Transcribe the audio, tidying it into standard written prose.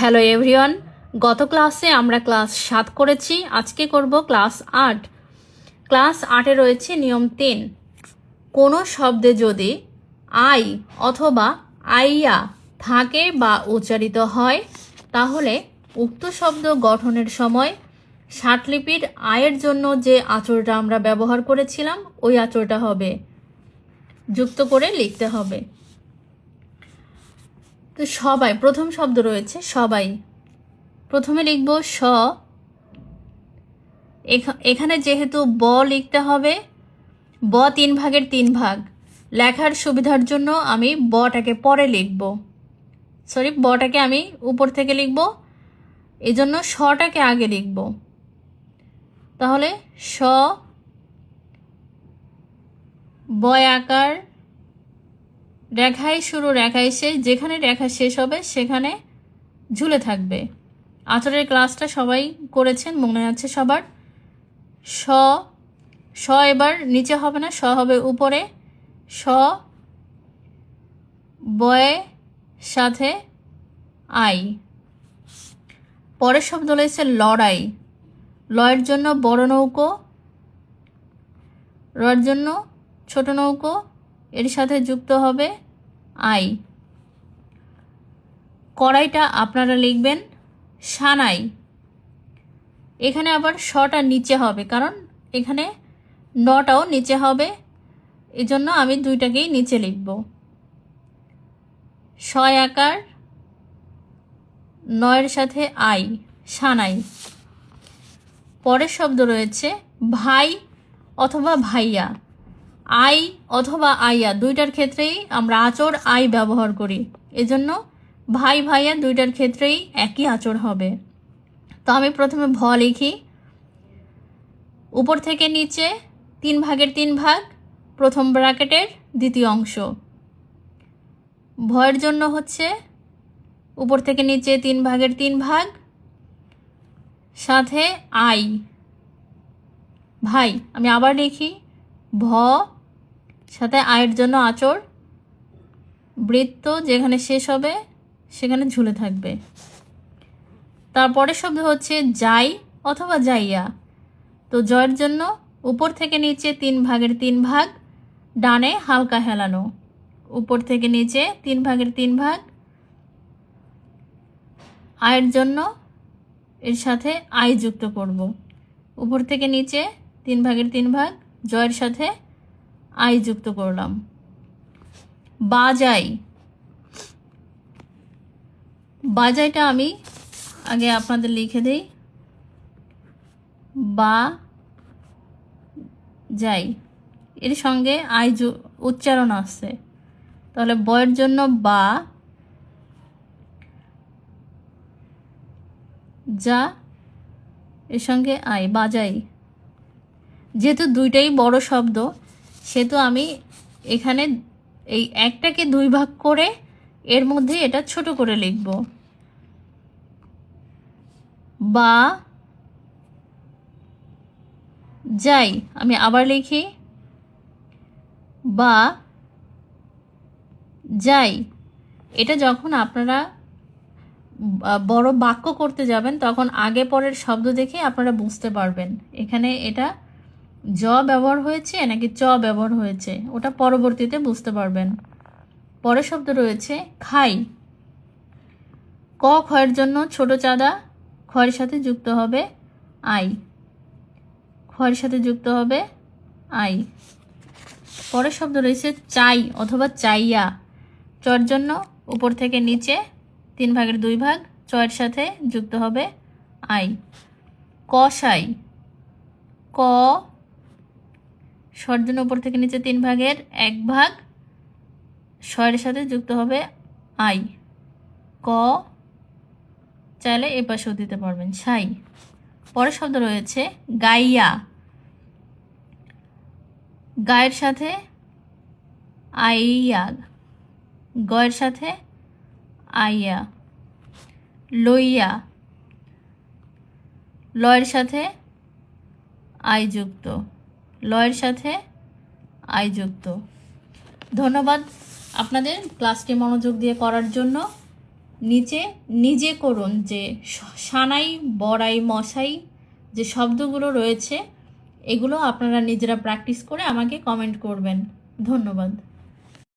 Hello everyone, গত ক্লাসে আমরা ক্লাস 7 করেছি। আজকে করব ক্লাস 8। ক্লাস 8-এ রয়েছে নিয়ম 3। কোনো শব্দে যদি আই অথবা আইয়া থাকে বা উচ্চারিত হয় তাহলে উক্ত শব্দ গঠনের সময় ষাটলিপির আয়ের জন্য যে আঁচড়টা আমরা ব্যবহার করেছিলাম ওই আঁচড়টা হবে, যুক্ত করে লিখতে হবে। তো সবাই, প্রথম শব্দ রয়েছে সবাই। প্রথমে লিখব স। এখানে যেহেতু ব লিখতে হবে, ব 3 ভাগের 3 ভাগ। লেখার সুবিধার জন্য আমি বটাকে পরে লিখব, বটাকে আমি উপর থেকে লিখব, এই জন্য সটাকে আগে লিখব। তাহলে স, বয় আকার, রেখায় শুরু রেখায় শেষ, যেখানে রেখা শেষ হবে সেখানে ঝুলে থাকবে। আঁচড়ের ক্লাসটা সবাই করেছেন, মনে আছে সবার। স, স এবার নিচে হবে না, স হবে উপরে। স, বয়ে সাথে আই। পরের শব্দ রয়েছে লড়াই। লয়ের জন্য বড় নৌকো, রয়ের জন্য ছোট নৌকো, এর সাথে যুক্ত হবে আই। কড়াইটা আপনারা লিখবেন সানাই। এখানে আবার শটা নিচে হবে, কারণ এখানে নটাও নিচে হবে, এজন্য আমি দুইটাকেই নিচে লিখব। শয় আকার, নয়ের সাথে আই, সানাই। পরের শব্দ রয়েছে ভাই অথবা ভাইয়া। আই অথবা আইয়া দুইটার ক্ষেত্রেই আমরা আঁচড় আই ব্যবহার করি, এজন্য ভাই ভাইয়া দুইটার ক্ষেত্রেই একই আঁচড় হবে। তো আমি প্রথমে ভ লিখি, উপর থেকে নিচে 3 ভাগের 3 ভাগ, প্রথম ব্র্যাকেটের দ্বিতীয় অংশ। ভয়ের জন্য হচ্ছে উপর থেকে নিচে 3 ভাগের 3 ভাগ, সাথে আই, ভাই। আমি আবার লিখি ভ, সাথে আয়ের জন্য আঁচড়, বৃত্ত যেখানে শেষ হবে সেখানে ঝুলে থাকবে। তারপরে শব্দ হচ্ছে যাই অথবা যাইয়া। তো জয়ের জন্য উপর থেকে নিচে 3 ভাগের 3 ভাগ, ডানে হালকা হেলানো, উপর থেকে নিচে 3 ভাগের 3 ভাগ। আয়ের জন্য এর সাথে আই যুক্ত করব, উপর থেকে নিচে 3 ভাগের 3 ভাগ, জয়ের সাথে আই যুক্ত করলাম। বাজাই। বাজাইটা আমি আগে আপনাদের লিখে দেই, বা যাই, এর সঙ্গে আই উচ্চারণ আসছে, তাহলে বয়ের জন্য বা, যা, এর সঙ্গে আই, বাজাই। যেহেতু দুইটাই বড় শব্দ সেহেতু আমি এখানে এই একটাকে 2 ভাগ করে এর মধ্যে এটা ছোট করে লিখব। বা যাই। আমি আবার লিখি বা যাই। এটা যখন আপনারা বড় বাক্য করতে যাবেন তখন আগে পরের শব্দ দেখে আপনারা বুঝতে পারবেন এখানে এটা জ ব্যবহার হয়েছে নাকি চ ব্যবহার হয়েছে, ওটা পরবর্তীতে বুঝতে পারবেন। পরের শব্দ রয়েছে খাই। ক, খয়ের জন্য ছোট চাঁদা, খয়ের সাথে যুক্ত হবে আই, খয়ের সাথে যুক্ত হবে আই। পরের শব্দ রয়েছে চাই অথবা চাইয়া। চর জন্য উপর থেকে নিচে 3 ভাগের 2 ভাগ, চয়ের সাথে যুক্ত হবে আই। কষাই। ক, শর জন্য উপর থেকে নিচে 3 ভাগের 1 ভাগ, শয়ের সাথে যুক্ত হবে আই। ক, চাইলে এ পাশেও দিতে পারবেন, ছাই। পরের শব্দ রয়েছে গাইয়া। গায়ের সাথে আইয়া, গয়ের সাথে আইয়া। লইয়া। লয়ের সাথে আই যুক্ত, লয়ের সাথে আই যুক্ত। ধন্যবাদ আপনাদের ক্লাসটি মনোযোগ দিয়ে করার জন্য। নিচে নিজে করুন, যে সানাই, বড়াই, মশাই যে শব্দগুলো রয়েছে এগুলো আপনারা নিজেরা প্র্যাকটিস করে আমাকে কমেন্ট করবেন। ধন্যবাদ।